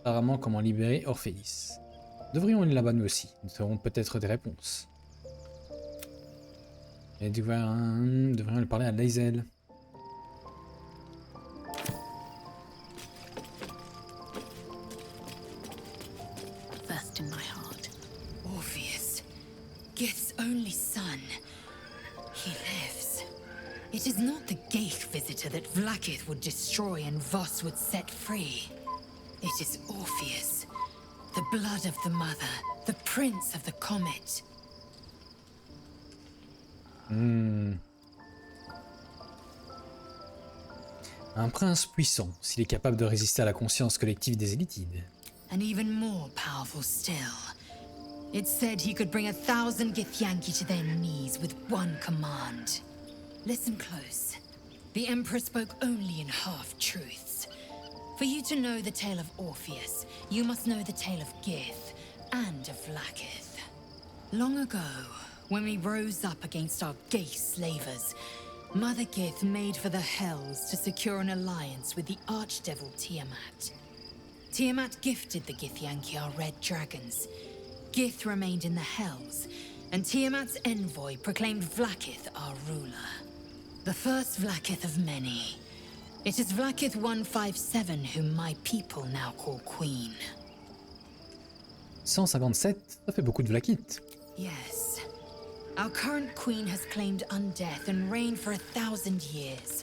apparemment comment libérer Orpheus. Devrions aller là-bas nous aussi, nous aurons peut-être des réponses. Et devrions lui parler à Lae'zel. First in my heart, Orpheus, Gith's only son. He lives. It is not the Geich visitor that Vlaakith would destroy and Voss would set free. It is Orpheus, the blood of the mother, the prince of the comet. Un prince puissant, s'il est capable de résister à la conscience collective des Élitides. And even more powerful still. It said he could bring 1,000 Githyanki to their knees with one command. Listen close. The Emperor spoke only in half-truths. For you to know the tale of Orpheus, you must know the tale of Gith and of Vlaakith. Long ago, when we rose up against our Geich slavers, Mother Gith made for the Hells to secure an alliance with the Archdevil Tiamat. Tiamat gifted the Githyanki our red dragons. Gith remained in the Hells, and Tiamat's envoy proclaimed Vlaakith our ruler. The first Vlaakith of many. It is Vlaakith 157 whom my people now call Queen. 157, ça fait beaucoup de Vlaakith. Yes. Our current queen has claimed undeath and reigned for 1,000 years.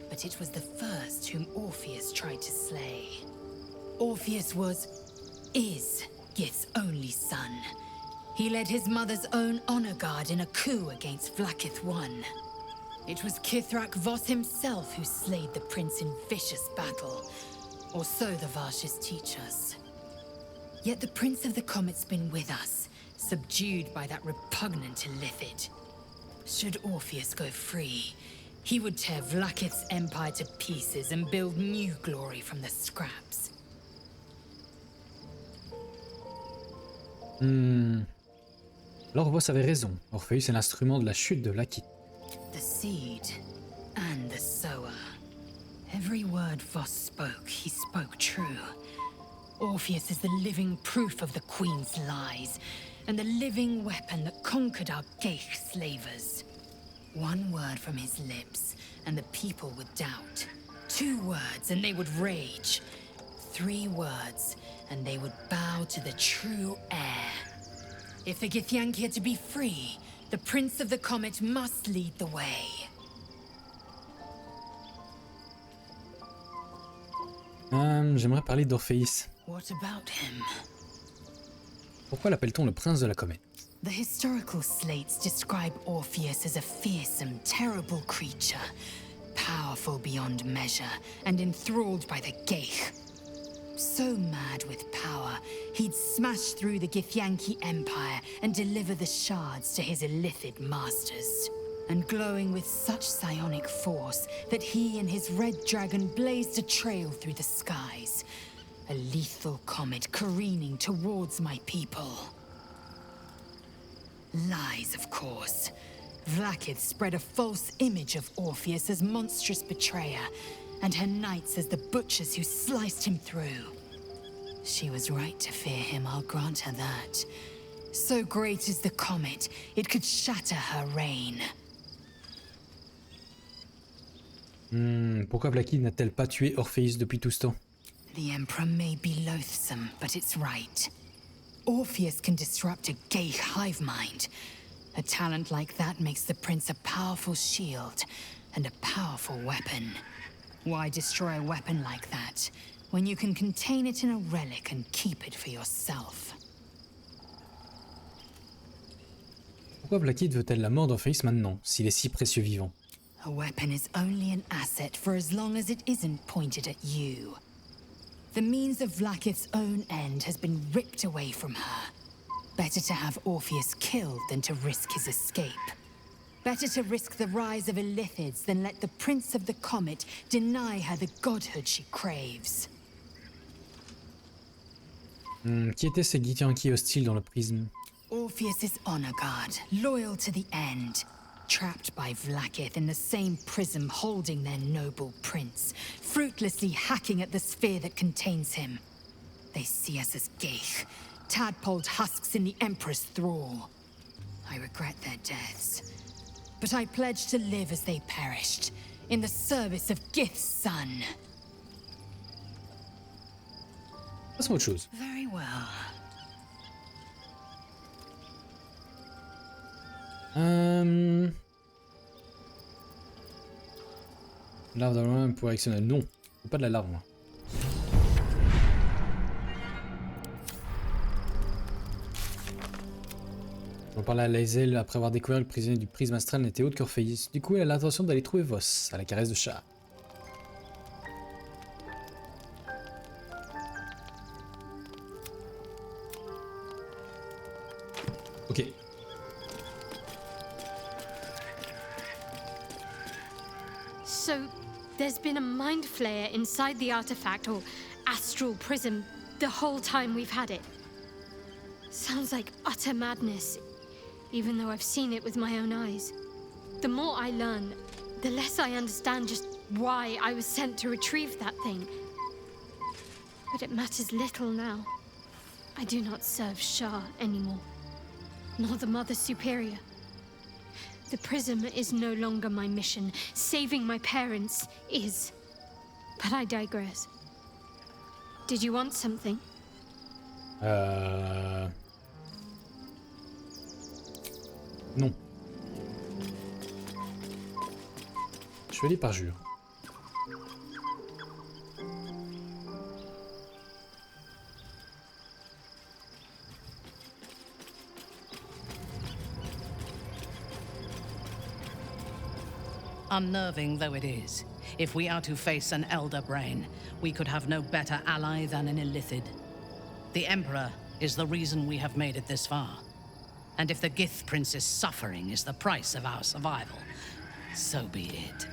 But it was the first whom Orpheus tried to slay. Orpheus is Gith's only son. He led his mother's own honor guard in a coup against Vlaakith I. It was Kithrak Voss himself who slayed the prince in vicious battle, or so the Varshes teach us. Yet the Prince of the Comet's been with us, subdued by that repugnant Illithid. Should Orpheus go free, he would tear Vlaakith's empire to pieces and build new glory from the scraps. Alors Voss avait raison. Orpheus est l'instrument de la chute de Vlaakith. The seed and the sower. Every word Voss spoke, he spoke true. Orpheus is the living proof of the Queen's lies, and the living weapon that conquered our Geich slavers. One word from his lips, and the people would doubt. 2 words, and they would rage. 3 words, and they would bow to the true heir. If the Githyanki are to be free, the Prince of the Comet must lead the way. J'aimerais parler d'Orpheus. What about him? Pourquoi l'appelle-t-on le prince de la comète? The historical slates describe Orpheus as a fearsome, terrible creature, powerful beyond measure, and enthralled by the Geich. So mad with power, he'd smash through the Githyanki Empire and deliver the shards to his Illithid masters. and glowing with such psionic force that he and his red dragon blazed a trail through the skies. A lethal comet careening towards my people. Lies, of course. Vlaakith spread a false image of Orpheus as monstrous betrayer, and her knights as the butchers who sliced him through. She was right to fear him, I'll grant her that. So great is the comet, it could shatter her reign. Pourquoi Vlaakith n'a-t-elle pas tué Orpheus depuis tout ce temps? The Emperor may be loathsome, but it's right. Orpheus can disrupt a gay hive mind. A talent like that makes the prince a powerful shield and a powerful weapon. Why destroy a weapon like that when you can contain it in a relic and keep it for yourself? Pourquoi Vlaakith veut-elle la mort d'Orpheus maintenant, s'il est si précieux vivant? A weapon is only an asset for as long as it isn't pointed at you. The means of Vlaakith's own end has been ripped away from her. Better to have Orpheus killed than to risk his escape. Better to risk the rise of Illithids than let the Prince of the Comet deny her the godhood she craves. Qui étaient ces Githyanki hostiles dans le prisme? Orpheus's honor guard, loyal to the end. Trapped by Vlaakith in the same prism holding their noble prince, fruitlessly hacking at the sphere that contains him. They see us as geich, tadpoled husks in the Emperor's thrall. I regret their deaths, but I pledge to live as they perished, in the service of Gith's son. Passons à autre chose. Very well. Larve dans loin pour actionner. Non, faut pas de la larve, moi. On parlait à Laezel après avoir découvert que le prisonnier du prisme astral n'était autre qu'Orpheus. Du coup, elle a l'intention d'aller trouver Voss, à la caresse de chat. Ok. So, there's been a mind flayer inside the artifact, or astral prism, the whole time we've had it. Sounds like utter madness, even though I've seen it with my own eyes. The more I learn, the less I understand just why I was sent to retrieve that thing. But it matters little now. I do not serve Shah anymore, nor the Mother Superior. The prism is no longer my mission. Saving my parents is. But I digress. Did you want something? Non. Chevalier parjure. Unnerving though it is, if we are to face an elder brain, we could have no better ally than an Illithid. The Emperor is the reason we have made it this far. And if the Gith Prince's suffering is the price of our survival, so be it.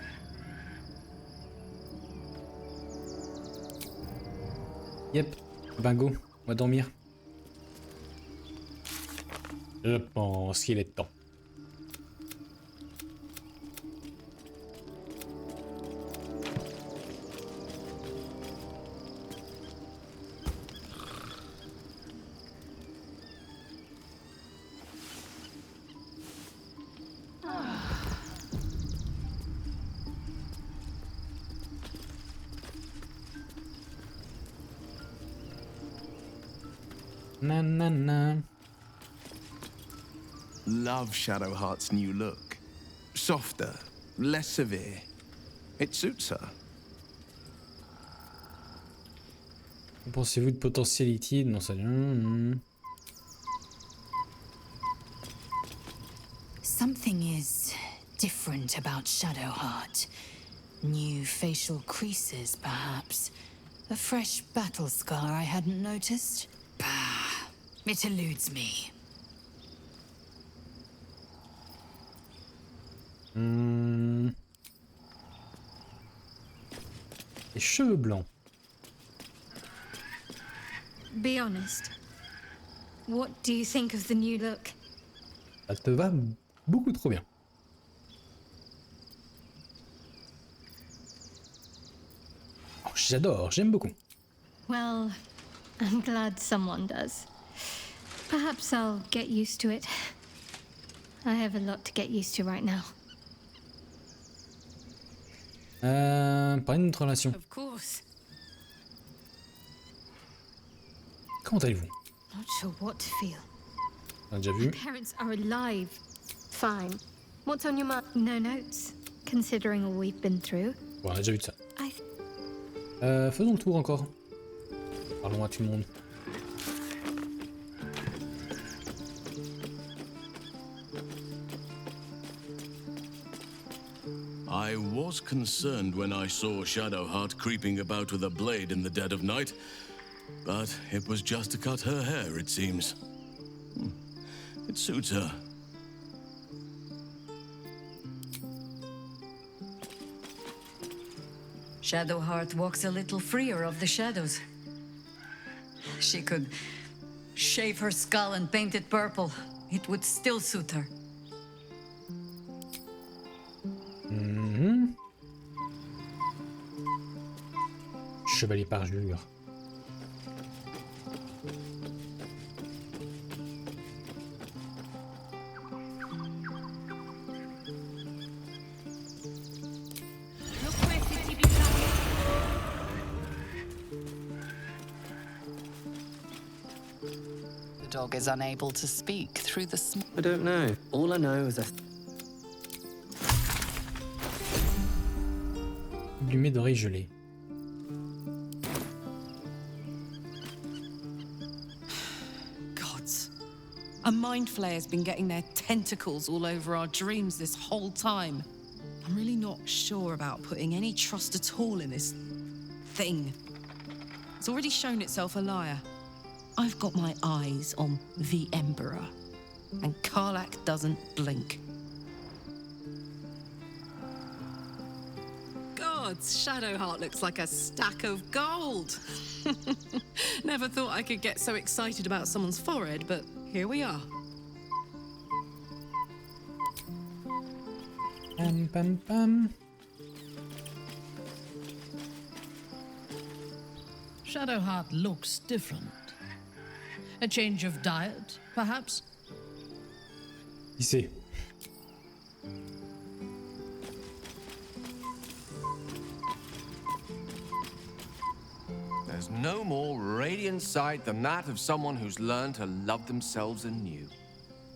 Yep, bingo, on va dormir. Je pense qu'il est temps. Na na na. Love Shadowheart's new look. Softer, less severe. It suits her. Pensez-vous de potentialité? Non, ça vient. Something is different about Shadowheart. New facial creases, perhaps. A fresh battle scar I hadn't noticed. Bah, it eludes me. Les cheveux blancs. Be honest. What do you think of the new look? Ça te va beaucoup trop bien. Oh, j'adore, j'aime beaucoup. Well, I'm glad someone does. Perhaps I'll get used to it. I have a lot to get used to right now. Parler de notre relation. Of course. Comment allez-vous? Not sure what to feel. On a déjà vu. My parents are alive. Fine. What's on your mind? No notes. Considering all we've been through. Bon, on a déjà vu de ça. Faisons le tour encore. Parlons à tout le monde. I was concerned when I saw Shadowheart creeping about with a blade in the dead of night, but it was just to cut her hair, it seems. It suits her. Shadowheart walks a little freer of the shadows. She could shave her skull and paint it purple. It would still suit her. Chevalier parjure. The dog is unable to speak through the smoke. I don't know. All I know is that... Lumet d'oreille gelée. Gods. A mind flayer's been getting their tentacles all over our dreams this whole time. I'm really not sure about putting any trust at all in this thing. It's already shown itself a liar. I've got my eyes on the Emperor, and Karlach doesn't blink. Gods, Shadowheart looks like a stack of gold. Never thought I could get so excited about someone's forehead, but here we are. Pam pam pam. Shadowheart looks different. A change of diet, perhaps? Qui c'est? There's no more radiant sight than that of someone who's learned to love themselves anew.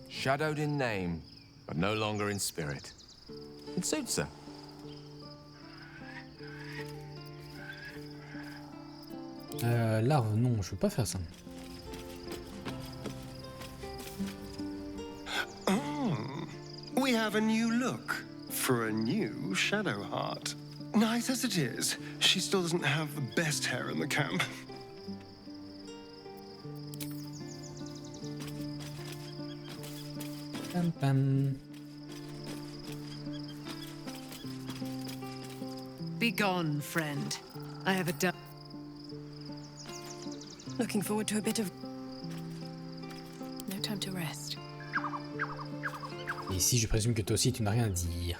Shadowed in name, but no longer in spirit. It suits her. Larve, non, je veux pas faire ça. We have a new look for a new Shadowheart. Nice as it is, she still doesn't have the best hair in the camp. Pam pam. Be gone, friend. I have a Looking forward to a bit of... No time to rest. Et ici, je présume que toi aussi, tu n'as rien à dire.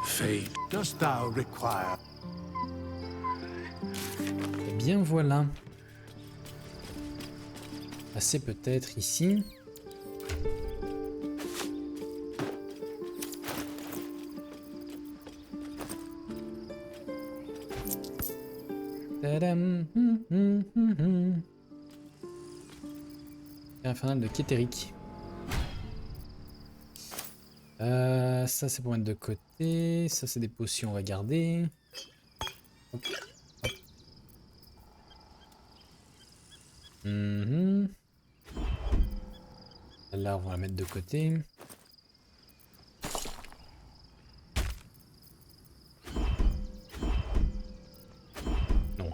Fate, dost thou require? Eh bien, voilà. Passer peut-être ici. Tadam. Infernal de Kétéric. Ça c'est pour mettre de côté. Ça c'est des potions, on va garder. Hop. Hop. Là on va la mettre de côté. Non.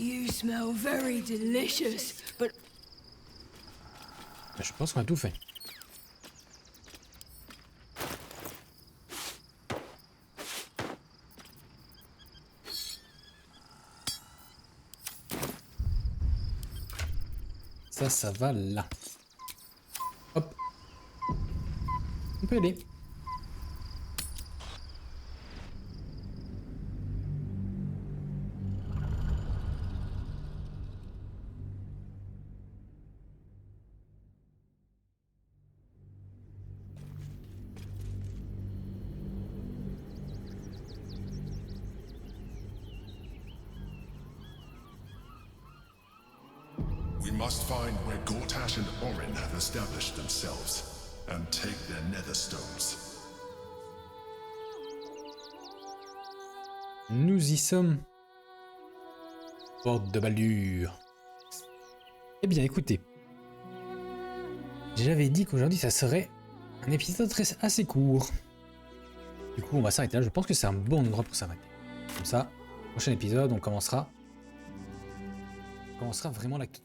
You smell very delicious, but Je pense qu'on a tout fait. Ça va là. Hop. On peut y aller. We must find where Gortash and Orin have established themselves, and take their nether stones. Nous y sommes. Porte de Baldur. Eh bien, écoutez. J'avais dit qu'aujourd'hui, ça serait un épisode assez court. Du coup, on va s'arrêter là. Je pense que c'est un bon endroit pour s'arrêter. Comme ça, prochain épisode, on commencera vraiment l'acte